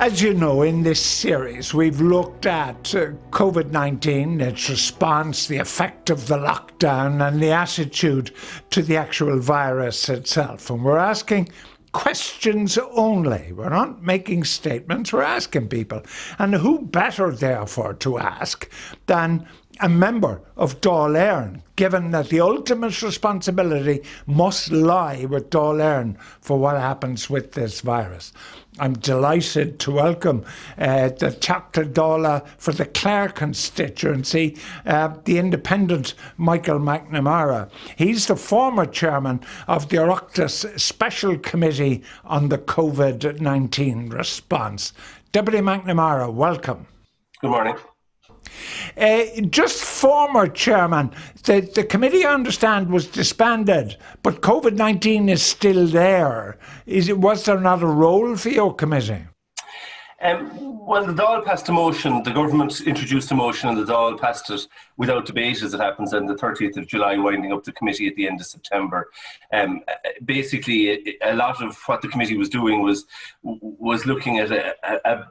As you know, in this series, we've looked at COVID-19, its response, the effect of the lockdown, and the attitude to the actual virus itself. And we're asking questions only. We're not making statements, we're asking people. And who better, therefore, to ask than a member of Dáil Éireann, given that the ultimate responsibility must lie with Dáil Éireann for what happens with this virus. I'm delighted to welcome the Teachta Dála for the Clare constituency, the independent Michael McNamara. He's the former chairman of the Oireachtas Special Committee on the COVID-19 response. Deputy McNamara, welcome. Good morning. Just former chairman, the committee, I understand, was disbanded, but COVID-19 is still there. Was there not a role for your committee? Well, the Dáil passed a motion, the government introduced a motion and the Dáil passed it without debate, as it happens, on the 30th of July, winding up the committee at the end of September. Basically, a lot of what the committee was doing was looking at a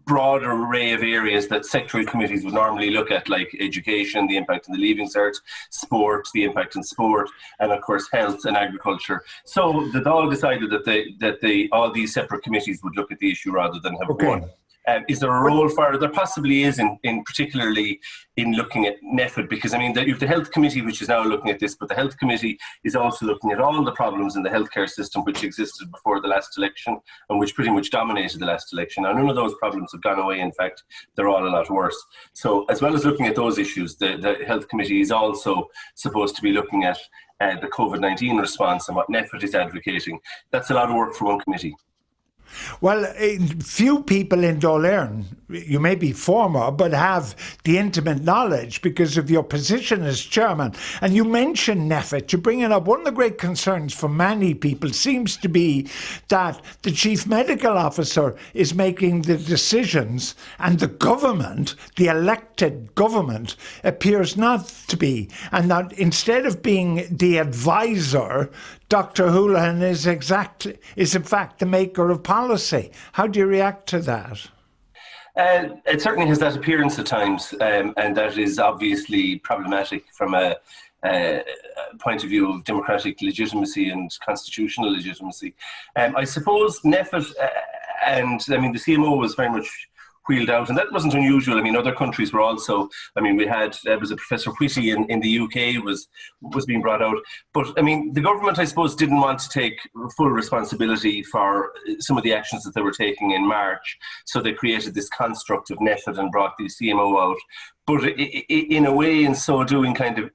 broad array of areas that sectoral committees would normally look at, like education, the impact on the Leaving Cert, sport, the impact on sport, and of course health and agriculture. So the Dáil decided that all these separate committees would look at the issue rather than have one. Is there a role for it? There possibly is, in particularly in looking at NPHET, because I mean, you have the Health Committee, which is now looking at this, but the Health Committee is also looking at all the problems in the healthcare system which existed before the last election and which pretty much dominated the last election. Now, none of those problems have gone away. In fact, they're all a lot worse. So, as well as looking at those issues, the Health Committee is also supposed to be looking at the COVID-19 response and what NPHET is advocating. That's a lot of work for one committee. Well, few people in Dáil Éireann, you may be former, but have the intimate knowledge because of your position as chairman. And you mentioned NPHET, you bring it up. One of the great concerns for many people seems to be that the chief medical officer is making the decisions and the government, the elected government, appears not to be. And that instead of being the advisor, Dr. Holohan is in fact the maker of policy. How do you react to that? It certainly has that appearance at times, and that is obviously problematic from a point of view of democratic legitimacy and constitutional legitimacy. I suppose NPHET and I mean the CMO was very much wheeled out, and that wasn't unusual. I mean, other countries were also, I mean, we had, there was a Professor Whitty in the UK was being brought out. But I mean, the government, I suppose, didn't want to take full responsibility for some of the actions that they were taking in March. So they created this construct of NPHET and brought the CMO out. But in a way, in so doing, kind of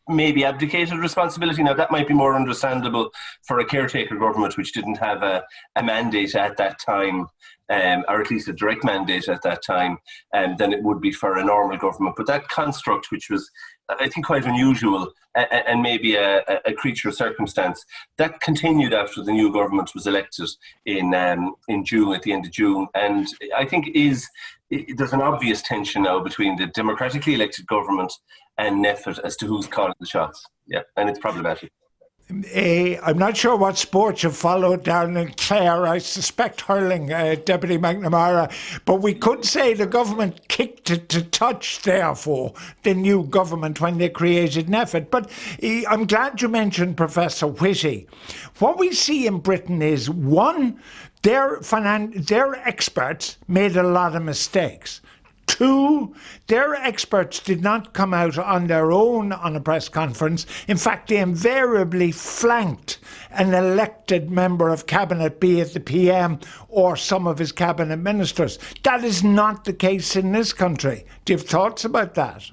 maybe abdicated responsibility. Now, that might be more understandable for a caretaker government which didn't have a mandate at that time, or at least a direct mandate at that time, than it would be for a normal government. But that construct, which was, I think, quite unusual and maybe a creature of circumstance, that continued after the new government was elected in June, at the end of June. And I think there's an obvious tension now between the democratically elected government and NPHET as to who's calling the shots. Yeah, and it's problematic. I'm not sure what sport you followed down in Clare. I suspect hurling, Deputy McNamara. But we could say the government kicked it to touch, therefore, the new government when they created NPHET. But I'm glad you mentioned Professor Whitty. What we see in Britain is, one, their experts made a lot of mistakes. Two, their experts did not come out on their own on a press conference. In fact, they invariably flanked an elected member of cabinet, be it the PM or some of his cabinet ministers. That is not the case in this country. Do you have thoughts about that?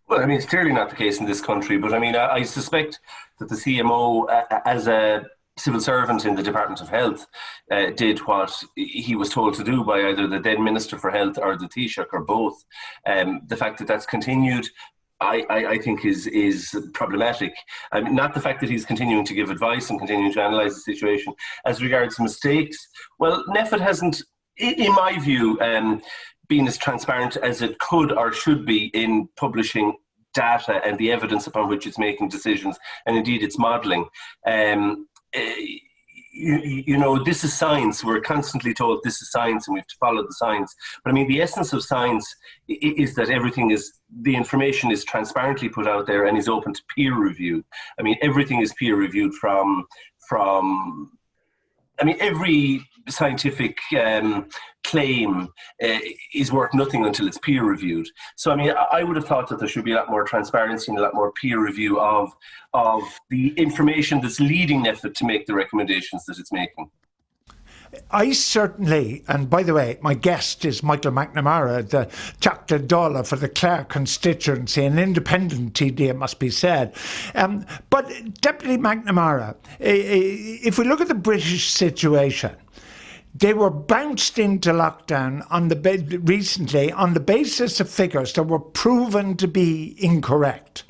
Well, I mean, it's clearly not the case in this country, but I mean, I suspect that the CMO, as a civil servant in the Department of Health, did what he was told to do by either the then Minister for Health or the Taoiseach or both. The fact that that's continued, I think is problematic. I mean, not the fact that he's continuing to give advice and continuing to analyse the situation. As regards mistakes, well, NPHET hasn't, in my view, been as transparent as it could or should be in publishing data and the evidence upon which it's making decisions, and indeed its modelling. you know, this is science. We're constantly told this is science and we have to follow the science. But I mean, the essence of science is that the information is transparently put out there and is open to peer review. I mean, everything is peer reviewed from every scientific claim is worth nothing until it's peer reviewed. So, I mean, I would have thought that there should be a lot more transparency and a lot more peer review of the information that's leading NPHET to make the recommendations that it's making. I certainly, and by the way, my guest is Michael McNamara, the Teachta Dála for the Clare constituency, an independent TD, it must be said. But Deputy McNamara, if we look at the British situation, they were bounced into lockdown recently on the basis of figures that were proven to be incorrect.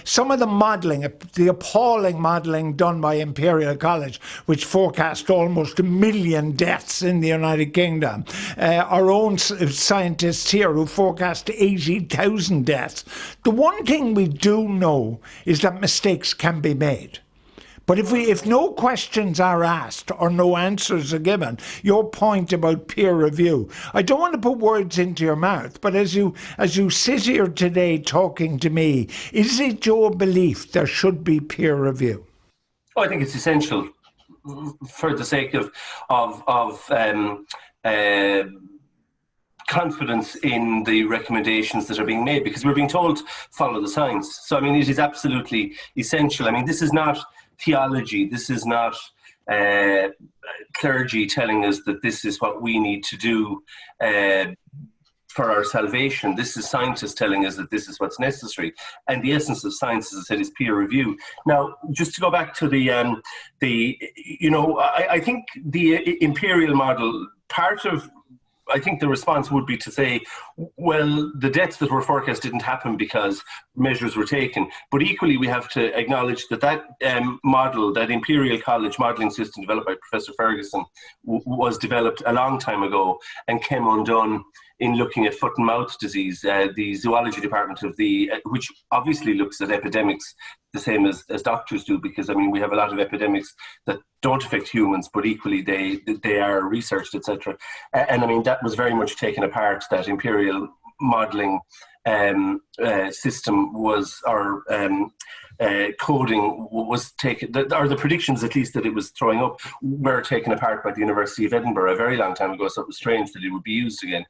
Some of the modelling, the appalling modelling done by Imperial College, which forecast almost 1 million deaths in the United Kingdom. Our own scientists here who forecast 80,000 deaths. The one thing we do know is that mistakes can be made. But if no questions are asked or no answers are given, your point about peer review, I don't want to put words into your mouth, but as you sit here today talking to me, is it your belief there should be peer review? Oh, I think it's essential for the sake of confidence in the recommendations that are being made, because we're being told follow the science. So, I mean, it is absolutely essential. I mean, this is not theology. This is not clergy telling us that this is what we need to do for our salvation. This is scientists telling us that this is what's necessary. And the essence of science, as I said, is peer review. Now, just to go back to I think the imperial model, I think the response would be to say, well, the deaths that were forecast didn't happen because measures were taken. But equally, we have to acknowledge that model, that Imperial College modelling system developed by Professor Ferguson, was developed a long time ago and came undone in looking at foot and mouth disease. The zoology department of which obviously looks at epidemics the same as doctors do, because I mean we have a lot of epidemics that don't affect humans, but equally they are researched, etc. And I mean that was very much taken apart. That imperial modelling system was, or coding was taken, or the predictions at least that it was throwing up were taken apart by the University of Edinburgh a very long time ago, so it was strange that it would be used again.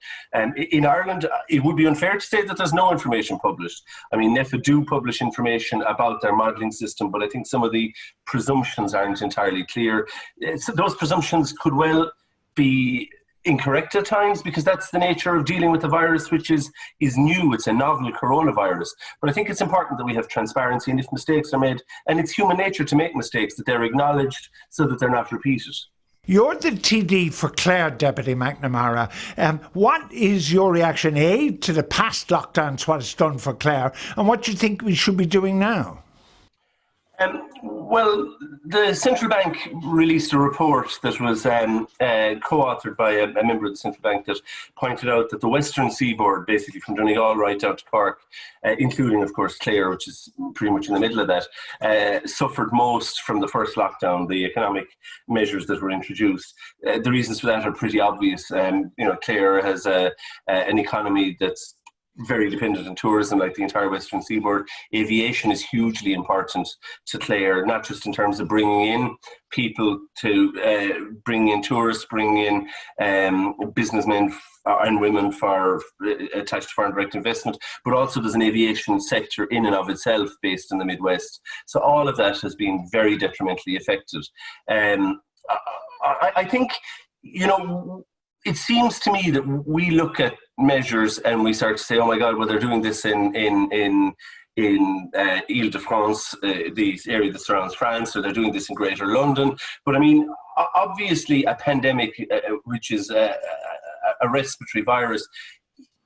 In Ireland, it would be unfair to say that there's no information published. I mean, NPHET do publish information about their modelling system, but I think some of the presumptions aren't entirely clear. So those presumptions could well be incorrect at times, because that's the nature of dealing with a virus which is new. It's a novel coronavirus. But I think it's important that we have transparency, and if mistakes are made, and it's human nature to make mistakes, that they're acknowledged so that they're not repeated. You're the TD for Clare, Deputy McNamara. What is your reaction, A, to the past lockdowns, what it's done for Clare, and what do you think we should be doing now? Well, the central bank released a report that was co-authored by a member of the central bank that pointed out that the western seaboard, basically from Donegal right down to Cork, including, of course, Clare, which is pretty much in the middle of that, suffered most from the first lockdown, the economic measures that were introduced. The reasons for that are pretty obvious. Clare has an economy that's very dependent on tourism, like the entire western seaboard. Aviation is hugely important to Clare, not just in terms of bringing in people to bring in tourists, bring in businessmen and women for attached to foreign direct investment, but also there's an aviation sector in and of itself based in the Midwest. So all of that has been very detrimentally affected. I think, it seems to me that we look at measures and we start to say, oh my God, well, they're doing this in Ile-de-France, the area that surrounds France, or they're doing this in Greater London. But I mean, obviously a pandemic, which is a respiratory virus,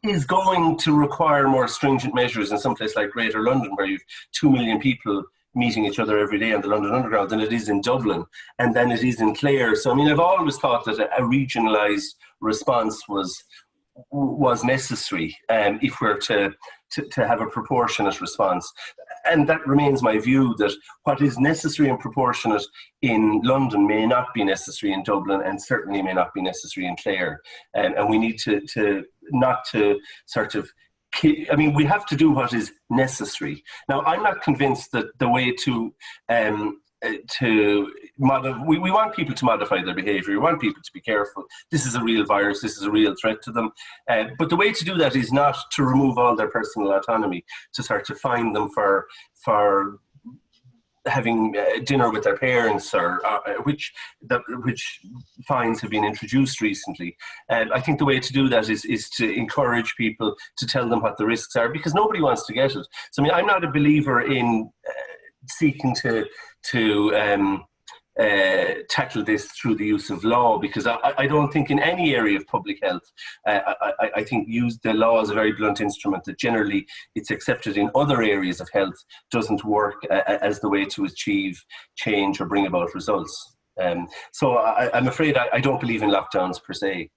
is going to require more stringent measures in some place like Greater London, where you've 2 million people meeting each other every day on the London Underground than it is in Dublin, and then it is in Clare. So I mean, I've always thought that a regionalised response was necessary if we're to have a proportionate response. and that remains my view, that what is necessary and proportionate in London may not be necessary in Dublin, and certainly may not be necessary in Clare. And we need to not to sort of, I mean, we have to do what is necessary. Now, I'm not convinced that the way to we want people to modify their behaviour. We want people to be careful. This is a real virus. This is a real threat to them. But the way to do that is not to remove all their personal autonomy, to start to fine them for having dinner with their parents, or which fines have been introduced recently. I think the way to do that is to encourage people to tell them what the risks are, because nobody wants to get it. So I mean, I'm not a believer in seeking to tackle this through the use of law, because I don't think in any area of public health, I think the law is a very blunt instrument that generally it's accepted in other areas of health doesn't work as the way to achieve change or bring about results. So I'm afraid I don't believe in lockdowns per se.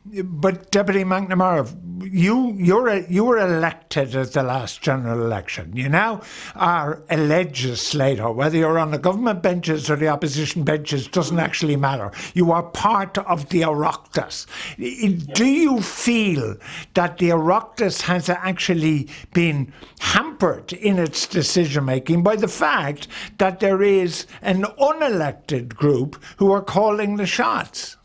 But Deputy McNamara, you were elected at the last general election. You now are a legislator. Whether you're on the government benches or the opposition benches doesn't actually matter. You are part of the Oireachtas. Do you feel that the Oireachtas has actually been hampered in its decision making by the fact that there is an unelected group who are calling the shots?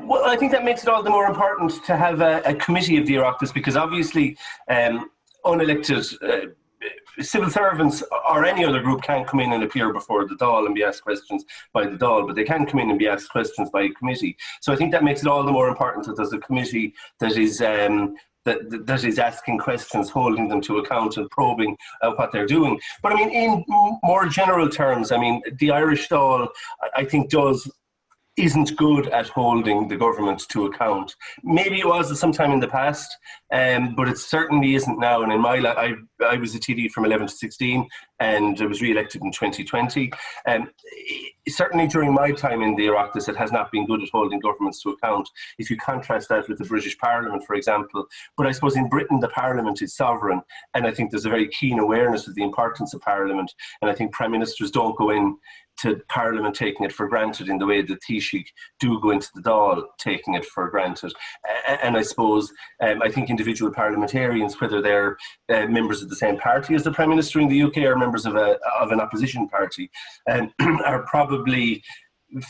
Well, I think that makes it all the more important to have a committee of the Oireachtas, because obviously unelected civil servants or any other group can't come in and appear before the Dáil and be asked questions by the Dáil, but they can come in and be asked questions by a committee. So I think that makes it all the more important that there's a committee that is that is asking questions, holding them to account and probing what they're doing. But I mean, in more general terms, I mean, the Irish Dáil, I think, isn't good at holding the government to account. Maybe it was sometime in the past, but it certainly isn't now. And in my life, I was a TD from 11 to 16, and I was re-elected in 2020. Certainly during my time in the Oireachtas, it has not been good at holding governments to account. If you contrast that with the British Parliament, for example. But I suppose in Britain, the Parliament is sovereign, and I think there's a very keen awareness of the importance of Parliament. And I think Prime Ministers don't go in to Parliament taking it for granted in the way that Taoiseach do go into the Dáil taking it for granted. And I suppose, I think individual parliamentarians, whether they're members of the same party as the Prime Minister in the UK or members of an opposition party, are probably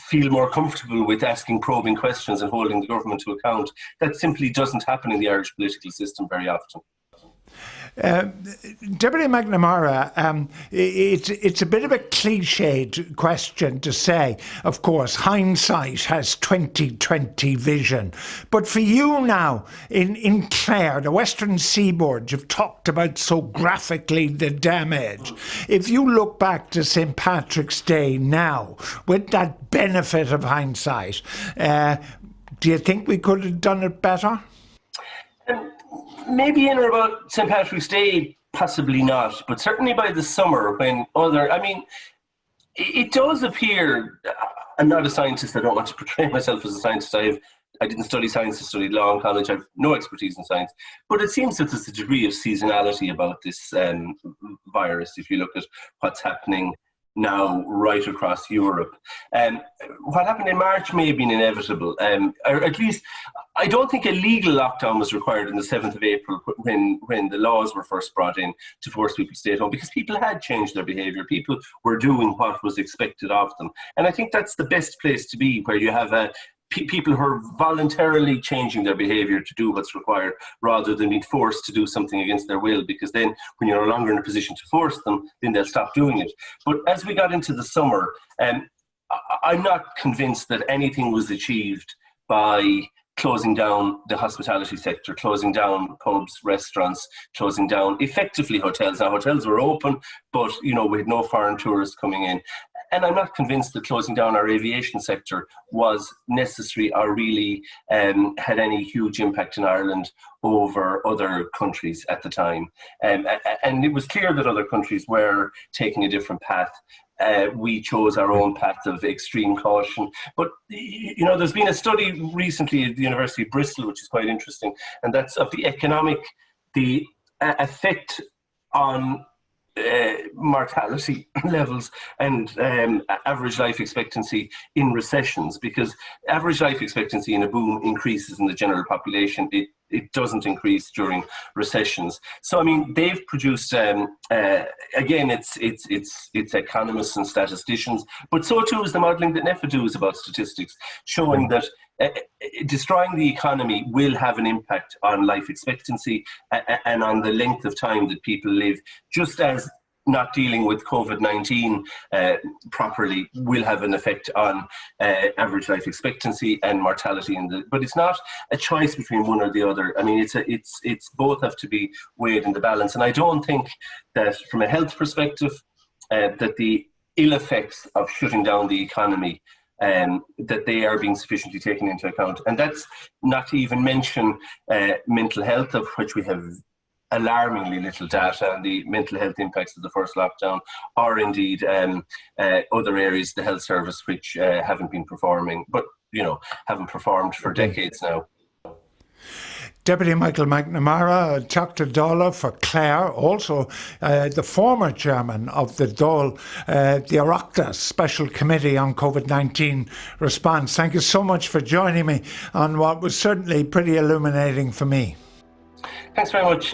feel more comfortable with asking probing questions and holding the government to account. That simply doesn't happen in the Irish political system very often. Deputy McNamara, it's a bit of a cliched question to say, of course, hindsight has 20/20 vision. But for you now, in Clare, the Western Seaboard, you've talked about so graphically the damage. If you look back to St. Patrick's Day now, with that benefit of hindsight, do you think we could have done it better? Maybe in or about St. Patrick's Day, possibly not, but certainly by the summer when it does appear, I'm not a scientist, I don't want to portray myself as a scientist, I didn't study science, I studied law in college, I have no expertise in science, but it seems that there's a degree of seasonality about this virus, if you look at what's happening now right across Europe. What happened in March may have been inevitable, or at least I don't think a legal lockdown was required on the 7th of April when the laws were first brought in to force people to stay at home, because people had changed their behaviour. People were doing what was expected of them. And I think that's the best place to be, where you have people who are voluntarily changing their behaviour to do what's required, rather than being forced to do something against their will, because then when you're no longer in a position to force them, then they'll stop doing it. But as we got into the summer, I'm not convinced that anything was achieved by closing down the hospitality sector, closing down pubs, restaurants, closing down effectively hotels. Now, hotels were open, but we had no foreign tourists coming in. And I'm not convinced that closing down our aviation sector was necessary or really had any huge impact in Ireland over other countries at the time. And it was clear that other countries were taking a different path. We chose our own path of extreme caution. But, there's been a study recently at the University of Bristol, which is quite interesting, and that's of the effect on mortality levels and average life expectancy in recessions, because average life expectancy in a boom increases in the general population. It doesn't increase during recessions. So, I mean, they've produced, again, it's economists and statisticians, but so too is the modelling that NPHET do is about statistics, showing that destroying the economy will have an impact on life expectancy and on the length of time that people live, just as not dealing with COVID-19 properly will have an effect on average life expectancy and mortality. But it's not a choice between one or the other. I mean, it's both have to be weighed in the balance. And I don't think that from a health perspective, that the ill effects of shutting down the economy that they are being sufficiently taken into account. And that's not to even mention mental health, of which we have alarmingly little data on the mental health impacts of the first lockdown, or indeed other areas of the health service which haven't been performing, but haven't performed for decades now. Deputy Michael McNamara, Dr. Dála for Clare, also the former chairman of the Dáil, the Oireachtas Special Committee on COVID-19 Response. Thank you so much for joining me on what was certainly pretty illuminating for me. Thanks very much.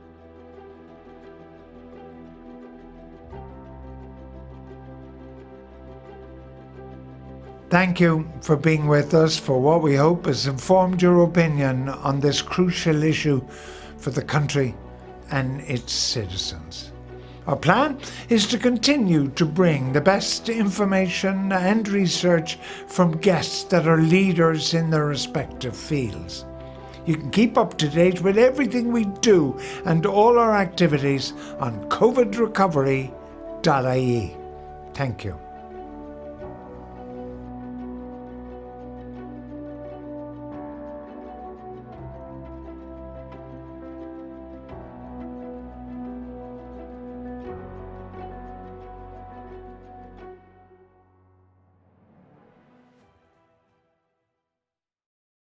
Thank you for being with us for what we hope has informed your opinion on this crucial issue for the country and its citizens. Our plan is to continue to bring the best information and research from guests that are leaders in their respective fields. You can keep up to date with everything we do and all our activities on covidrecovery.ie. Thank you.